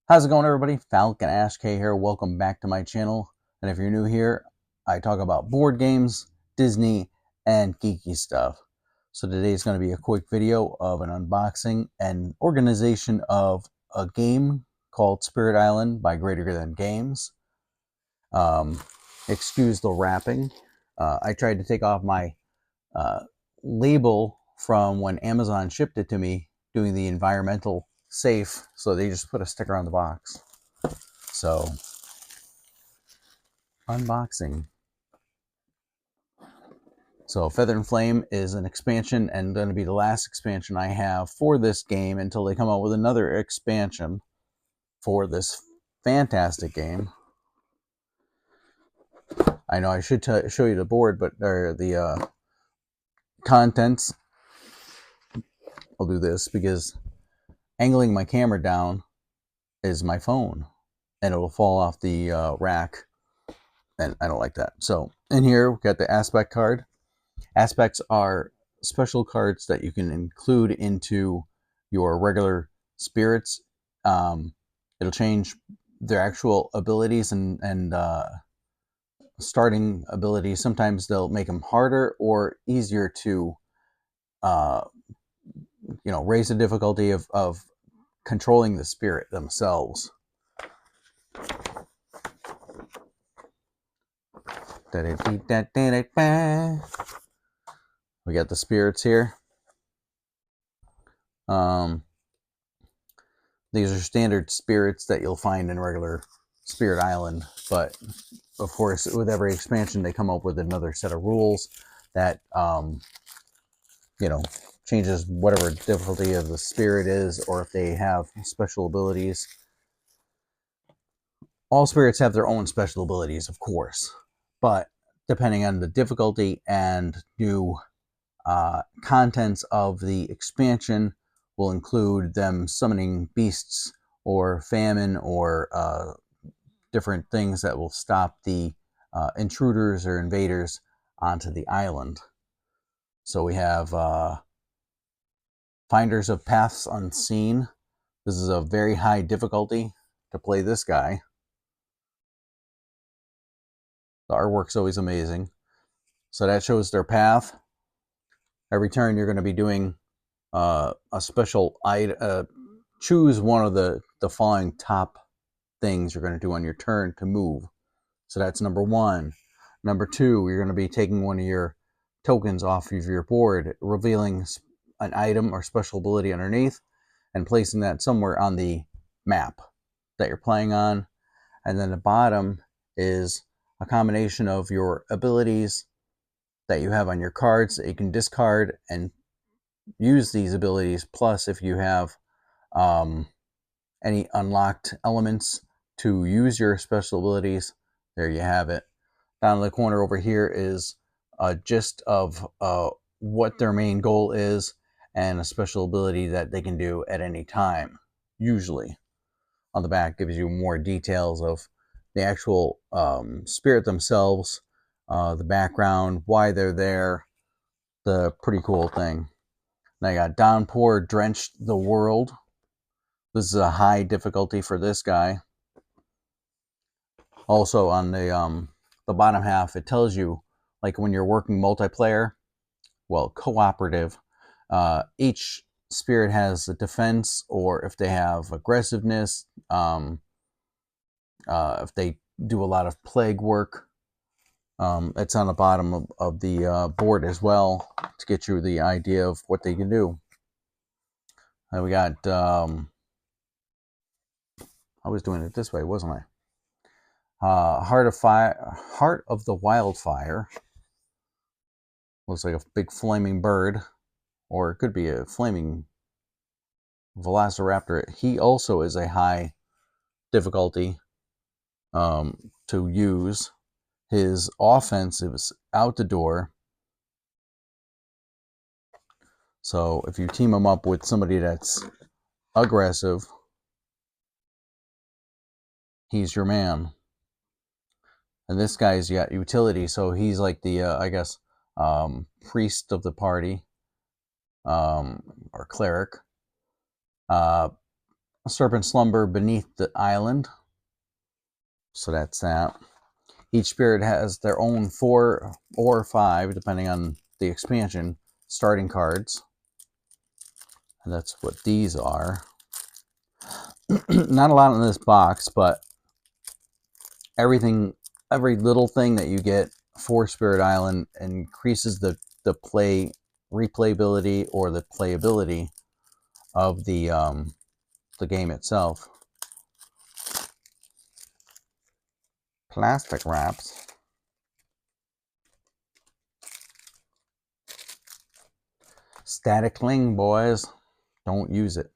How's it going, everybody? Falcon Ash K here. Welcome back to my channel. And if you're new here, I talk about board games, Disney, and geeky stuff. So today's going to be a quick video of an unboxing and organization of a game called Spirit Island by Greater Than Games. Excuse the wrapping. I tried to take off my label from when Amazon shipped it to me, doing the environmental safe, so they just put a sticker on the box. So, unboxing. So, Feather and Flame is an expansion and going to be the last expansion I have for this game until they come out with another expansion for this fantastic game. I know I should show you the board, but the contents. I'll do this because angling my camera down is my phone, and it will fall off the rack, and I don't like that. So, in here, we've got the aspect card. Aspects are special cards that you can include into your regular spirits. It'll change their actual abilities and starting abilities. Sometimes they'll make them harder or easier to, raise the difficulty of controlling the spirit themselves. We got the spirits here. These are standard spirits that you'll find in regular Spirit Island, but of course, with every expansion, they come up with another set of rules that, changes whatever difficulty of the spirit is, or if they have special abilities. All spirits have their own special abilities, of course, but depending on the difficulty and new contents of the expansion will include them summoning beasts or famine or different things that will stop the intruders or invaders onto the island. So we have Finders of Paths Unseen. This is a very high difficulty to play this guy. The artwork's always amazing. So that shows their path. Every turn you're going to be doing a special item. Choose one of the following top things you're going to do on your turn to move. So that's number one. Number two, you're going to be taking one of your tokens off of your board, revealing an item or special ability underneath, and placing that somewhere on the map that you're playing on. And then the bottom is a combination of your abilities that you have on your cards that you can discard and use these abilities. Plus, if you have any unlocked elements to use your special abilities, there you have it. Down in the corner over here is a gist of what their main goal is and a special ability that they can do at any time. Usually, on the back gives you more details of the actual spirit themselves, the background, why they're there, the pretty cool thing. Now you got Downpour Drenched the World. This is a high difficulty for this guy. Also on the bottom half, it tells you, like when you're working multiplayer, well, cooperative, each spirit has a defense, or if they have aggressiveness, if they do a lot of plague work. It's on the bottom of the board as well to get you the idea of what they can do. And we got, I was doing it this way, wasn't I? Heart of the Wildfire. Looks like a big flaming bird, or it could be a flaming velociraptor. He also is a high difficulty to use. His offense is out the door. So if you team him up with somebody that's aggressive, he's your man. And this guy's got utility, so he's like the, I guess, priest of the party, or cleric. Serpent Slumber Beneath the Island. So that's that. Each spirit has their own 4 or 5, depending on the expansion, starting cards. And that's what these are. Not a lot in this box, but every little thing that you get for Spirit Island increases the replayability or the playability of the game itself. Plastic wraps. Static cling, boys. Don't use it.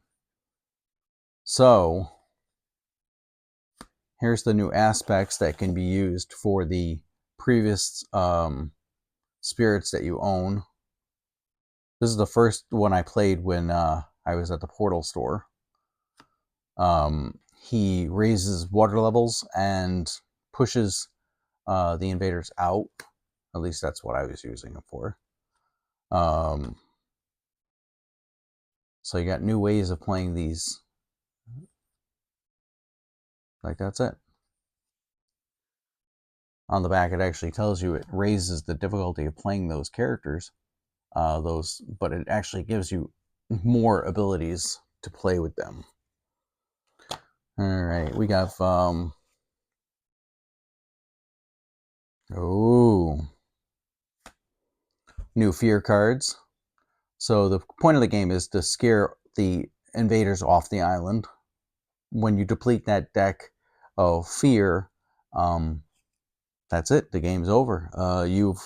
So, here's the new aspects that can be used for the previous spirits that you own. This is the first one I played when I was at the Portal store. He raises water levels and pushes the invaders out. At least that's what I was using it for. So you got new ways of playing these. Like, that's it. On the back, it actually tells you it raises the difficulty of playing those characters. But it actually gives you more abilities to play with them. All right, we got new fear cards. So the point of the game is to scare the invaders off the island. When you deplete that deck of fear, that's it. The game's over. You've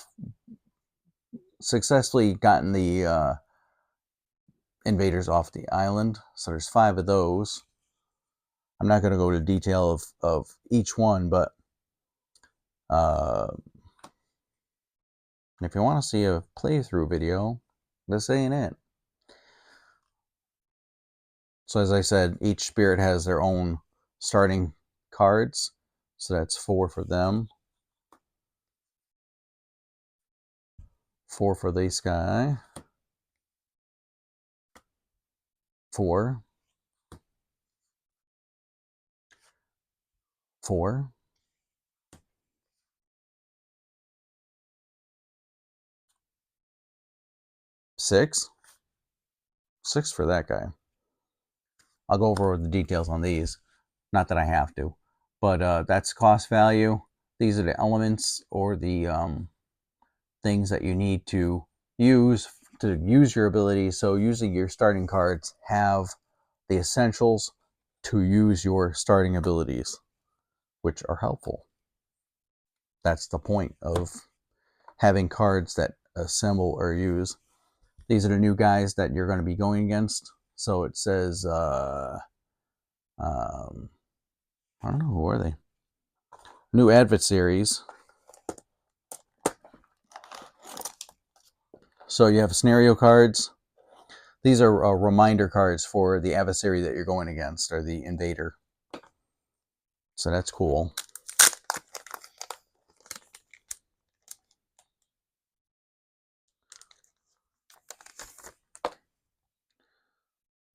successfully gotten the invaders off the island. So there's 5 of those. I'm not going to go into detail of each one, but if you want to see a playthrough video, this ain't it. So as I said, each spirit has their own starting cards. So that's 4 for them. 4 for this guy. 4. 4. 6. 6 for that guy. I'll go over the details on these. Not that I have to. But that's cost value. These are the elements or the things that you need to use your abilities. So usually your starting cards have the essentials to use your starting abilities, which are helpful. That's the point of having cards that assemble or use. These are the new guys that you're going to be going against. So it says, I don't know, who are they? New adversaries. So you have scenario cards. These are reminder cards for the adversary that you're going against, or the invader. So that's cool.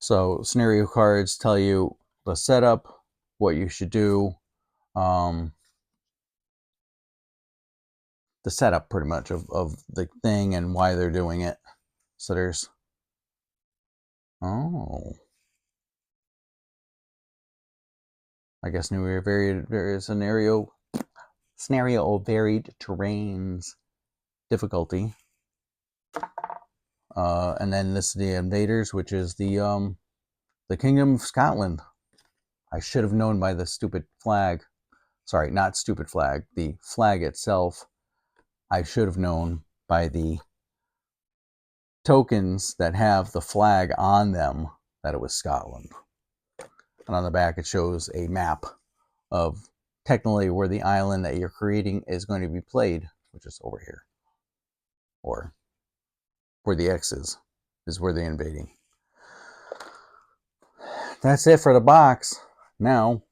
So scenario cards tell you the setup, what you should do, the setup pretty much of the thing and why they're doing it. So there's, I guess new varied scenario of varied terrains difficulty. And then this is the invaders, which is the Kingdom of Scotland. I should have known by the stupid flag. Sorry, not stupid flag. The flag itself. I should have known by the tokens that have the flag on them that it was Scotland. And on the back it shows a map of technically where the island that you're creating is going to be played, which is over here. Or where the X is where they're invading. That's it for the box. Now,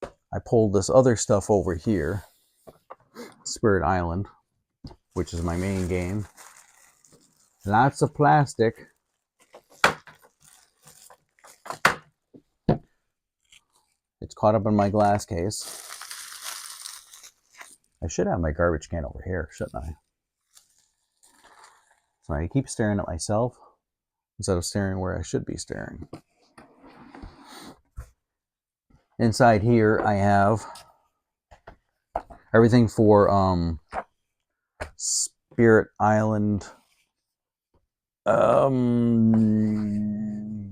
I pulled this other stuff over here. Spirit Island, which is my main game. Lots of plastic. caught up in my glass case. I should have my garbage can over here, shouldn't I? So I keep staring at myself instead of staring where I should be staring. Inside here, I have everything for Spirit Island.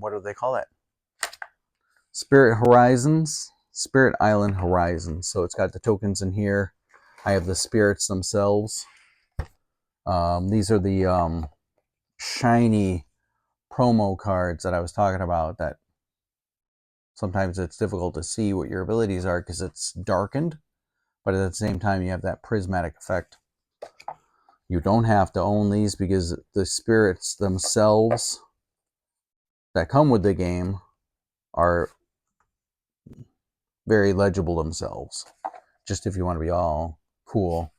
What do they call it? Spirit Horizons. Spirit Island Horizons. So it's got the tokens in here. I have the spirits themselves. These are the shiny promo cards that I was talking about, that sometimes it's difficult to see what your abilities are because it's darkened, but at the same time you have that prismatic effect. You don't have to own these because the spirits themselves that come with the game are very legible themselves, just if you want to be all cool.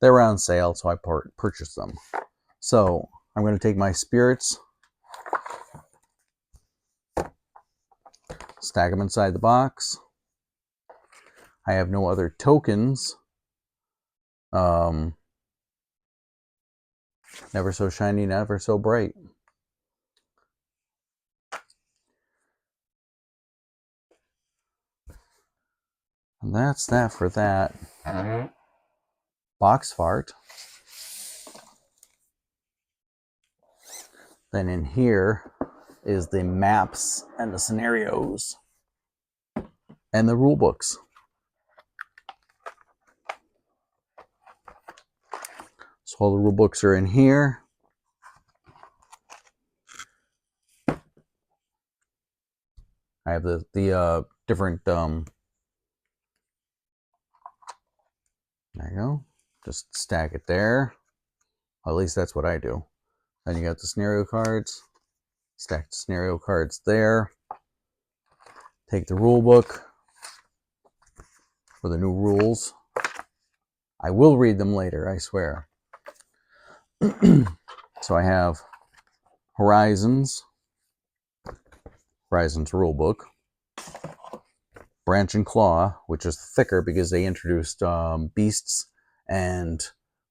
They were on sale, so I purchased them. So I'm going to take my spirits, stack them inside the box. I have no other tokens. Never so shiny, never so bright. And that's that for that. Box fart. Then in here is the maps and the scenarios and the rule books. So all the rule books are in here. I have the different there you go. Just stack it there. At least that's what I do. Then you got the scenario cards. Stack the scenario cards there. Take the rule book for the new rules. I will read them later, I swear. So I have Horizons rule book. Branch and Claw, which is thicker because they introduced beasts and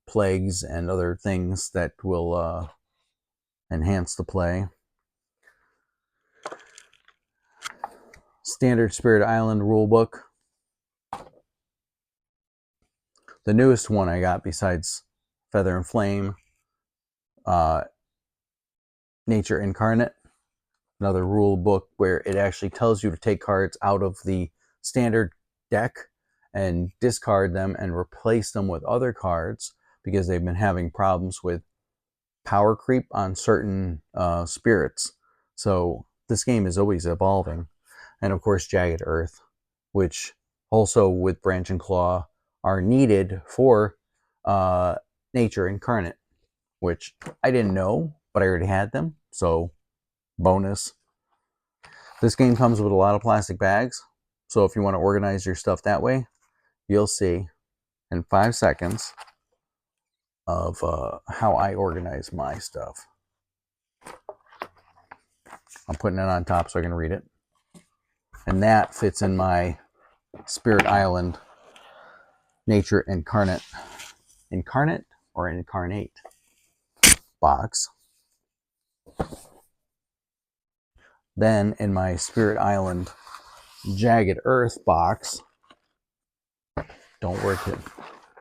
plagues and other things that will enhance the play. Standard Spirit Island rulebook. The newest one I got besides Feather and Flame, Nature Incarnate. Another rule book where it actually tells you to take cards out of the standard deck and discard them and replace them with other cards because they've been having problems with power creep on certain spirits. So this game is always evolving. And of course, Jagged Earth, which also with Branch and Claw are needed for Nature Incarnate, which I didn't know, but I already had them. So bonus. This game comes with a lot of plastic bags. So if you want to organize your stuff that way, you'll see in 5 seconds of how I organize my stuff. I'm putting it on top so I can read it. And that fits in my Spirit Island Nature Incarnate. Incarnate or Incarnate box. Then in my Spirit Island Jagged Earth box. Don't work it.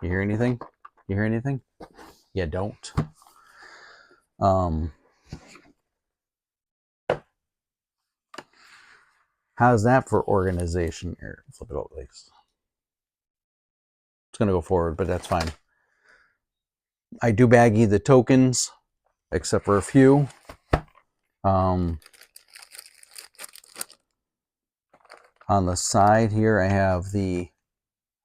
You hear anything? You hear anything? You don't. How's that for organization? Here, flip it over, please. It's gonna go forward, but that's fine. I do baggy the tokens, except for a few. On the side here, I have the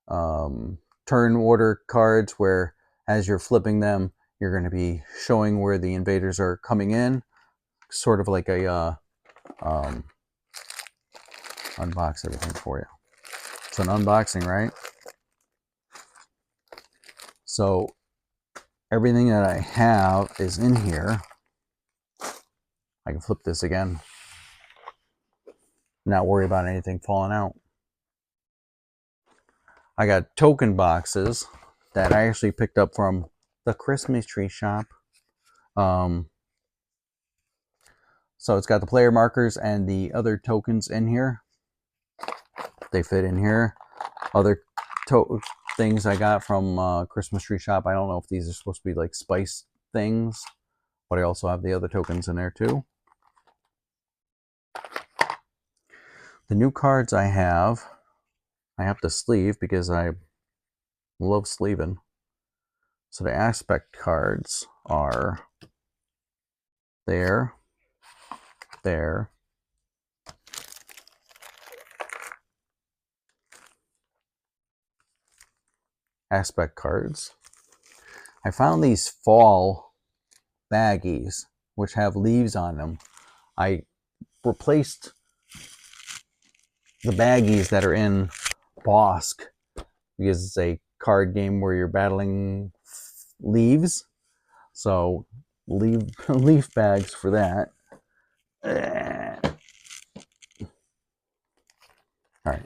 turn order cards where as you're flipping them, you're going to be showing where the invaders are coming in. Sort of like a unbox everything for you. It's an unboxing, right? So everything that I have is in here. I can flip this again. Not worry about anything falling out. I got token boxes that I actually picked up from the Christmas tree shop. So it's got the player markers and the other tokens in here. They fit in here. Other things I got from Christmas tree shop. I don't know if these are supposed to be like spice things, but I also have the other tokens in there too. The new cards I have to sleeve because I love sleeving. So the aspect cards are there, aspect cards. I found these fall baggies which have leaves on them. I replaced the baggies that are in Bosk because it's a card game where you're battling leaves. So leaf bags for that. All right.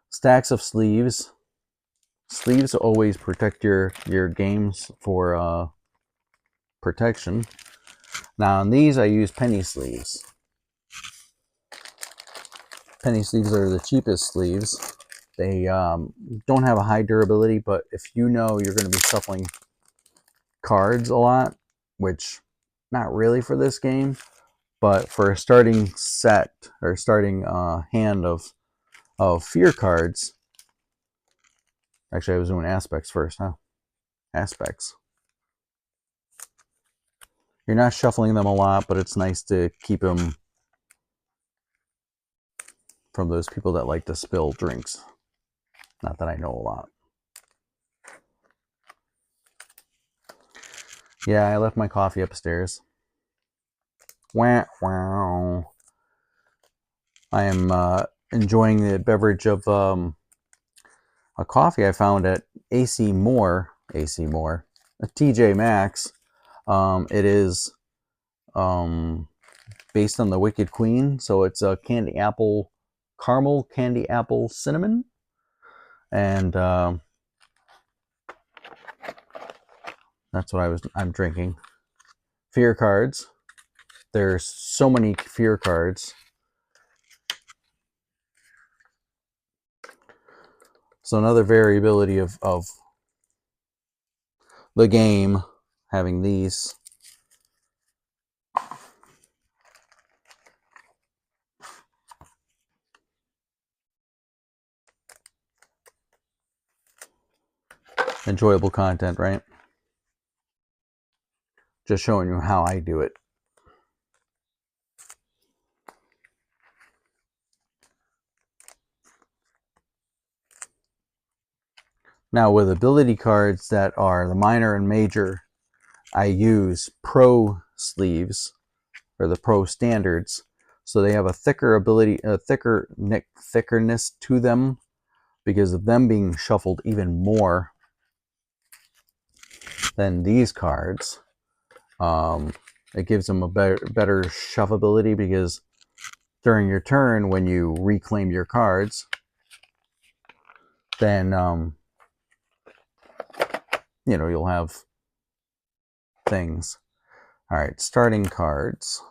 Stacks of sleeves. Sleeves always protect your games for protection. Now on these I use penny sleeves. Penny sleeves are the cheapest sleeves. They don't have a high durability, but if you know you're going to be shuffling cards a lot, which not really for this game, but for a starting set or starting hand of fear cards. Actually, I was doing aspects first, huh? Aspects. You're not shuffling them a lot, but it's nice to keep them from those people that like to spill drinks. Not that I know a lot. Yeah, I left my coffee upstairs. Wah, wow. I am enjoying the beverage of a coffee I found at AC Moore, a TJ Maxx. It is based on the Wicked Queen, so it's a candy apple caramel, candy apple cinnamon, and that's what I'm drinking. Fear cards. There's so many fear cards. So another variability of the game, having these. Enjoyable content, right? Just showing you how I do it. Now with ability cards that are the minor and major, I use pro sleeves or the pro standards, so they have a thicker ability, a thickness to them because of them being shuffled even more than these cards. It gives them a better shuffleability because during your turn, when you reclaim your cards, then you'll have things. All right, starting cards.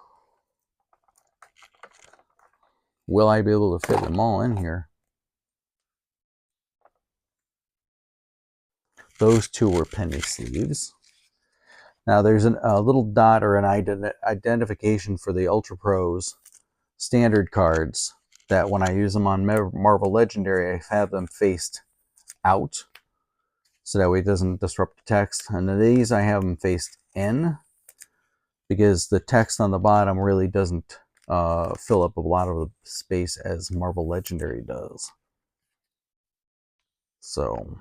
Will I be able to fit them all in here? Those two were penny sleeves. Now there's a little dot or an identification for the Ultra Pros standard cards that when I use them on Marvel Legendary, I have them faced out so that way it doesn't disrupt the text. And then these I have them faced in because the text on the bottom really doesn't fill up a lot of the space as Marvel Legendary does. So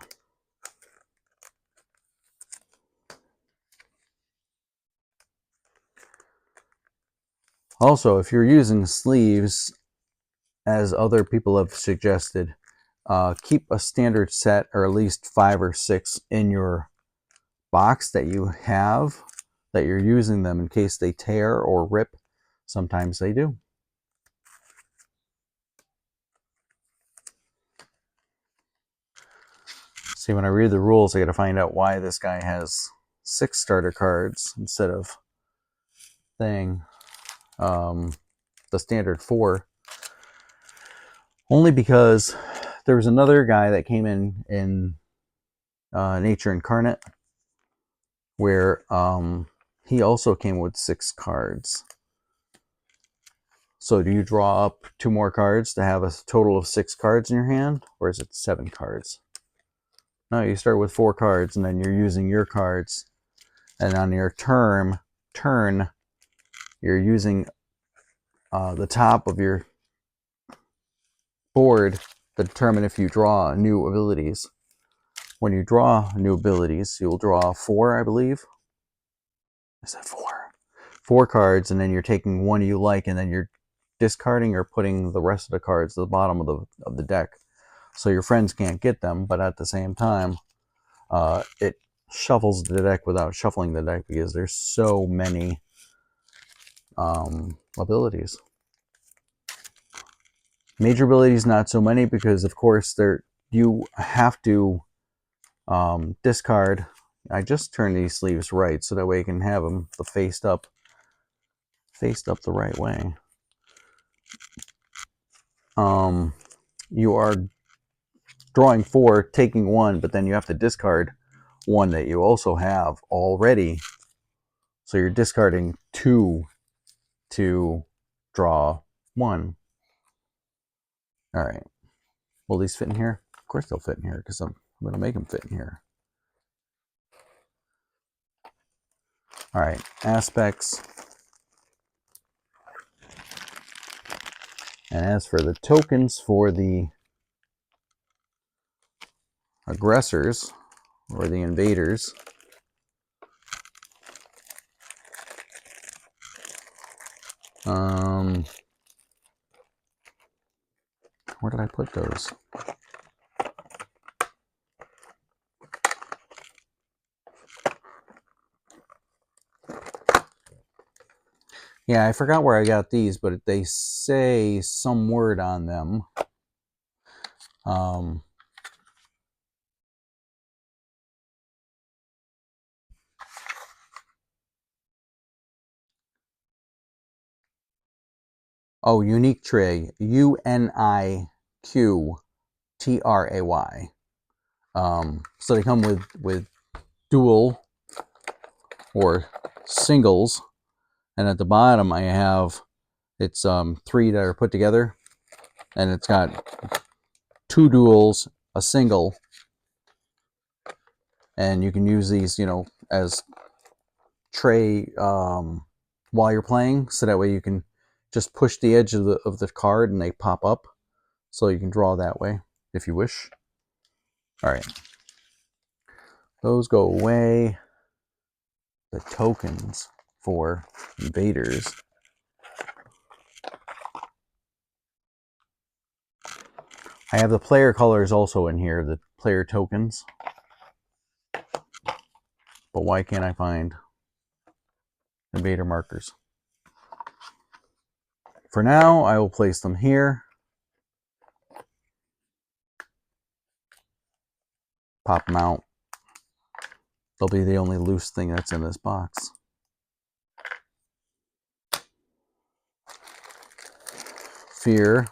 also, if you're using sleeves, as other people have suggested, keep a standard set or at least 5 or 6 in your box that you have, that you're using them in case they tear or rip. Sometimes they do. See, when I read the rules, I got to find out why this guy has 6 starter cards instead of the standard 4. Only because there was another guy that came in Nature Incarnate where he also came with 6 cards. So do you draw up 2 more cards to have a total of 6 cards in your hand, or is it 7 cards? No, you start with 4 cards, and then you're using your cards, and on your turn, you're using the top of your board to determine if you draw new abilities. When you draw new abilities, you'll draw 4, I believe. I said 4. 4 cards, and then you're taking one you like, and then you're discarding or putting the rest of the cards at the bottom of the deck, so your friends can't get them. But at the same time, it shuffles the deck without shuffling the deck because there's so many abilities. Major abilities, not so many, because of course you have to discard. I just turn these sleeves right so that way you can have them faced up the right way. You are drawing 4, taking 1, but then you have to discard 1 that you also have already. So you're discarding 2 to draw 1. All right. Will these fit in here? Of course they'll fit in here because I'm going to make them fit in here. All right. Aspects. And as for the tokens for the aggressors or the invaders, where did I put those? Yeah, I forgot where I got these, but they say some word on them. Oh, unique tray, UNIQTRAY. So they come with dual or singles, and at the bottom I have it's 3 that are put together, and it's got 2 duals, a single, and you can use these, as tray while you're playing, so that way you can just push the edge of the card and they pop up, so you can draw that way if you wish. All right, those go away. The tokens for invaders. I have the player colors also in here, the player tokens. But why can't I find invader markers? For now, I will place them here. Pop them out. They'll be the only loose thing that's in this box. Fear.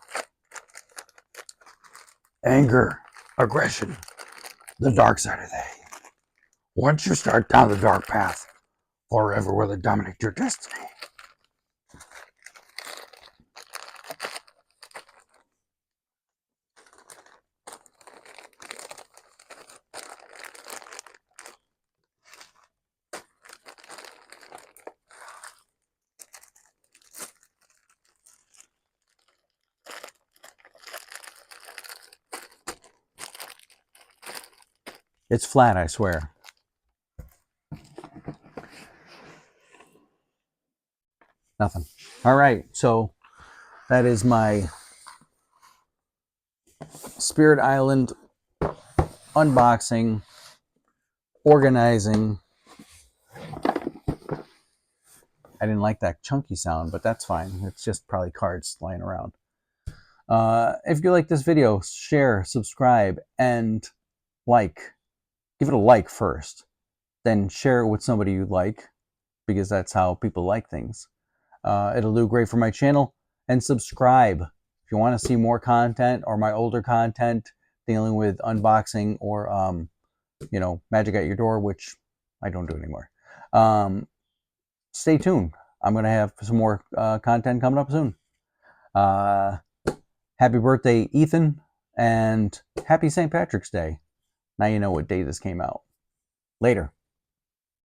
Anger. Aggression. The dark side of they. Once you start down the dark path, forever will it dominate your destiny. It's flat, I swear. Nothing. All right, so that is my Spirit Island unboxing, organizing. I didn't like that chunky sound, but that's fine. It's just probably cards lying around. If you like this video, share, subscribe, and like. give it a like first, then share it with somebody you like, because that's how people like things. It'll do great for my channel. And subscribe if you want to see more content or my older content dealing with unboxing or magic at your door, which I don't do anymore. Stay tuned. I'm going to have some more content coming up soon. Happy birthday, Ethan, and happy St. Patrick's Day. Now you know what day this came out. Later.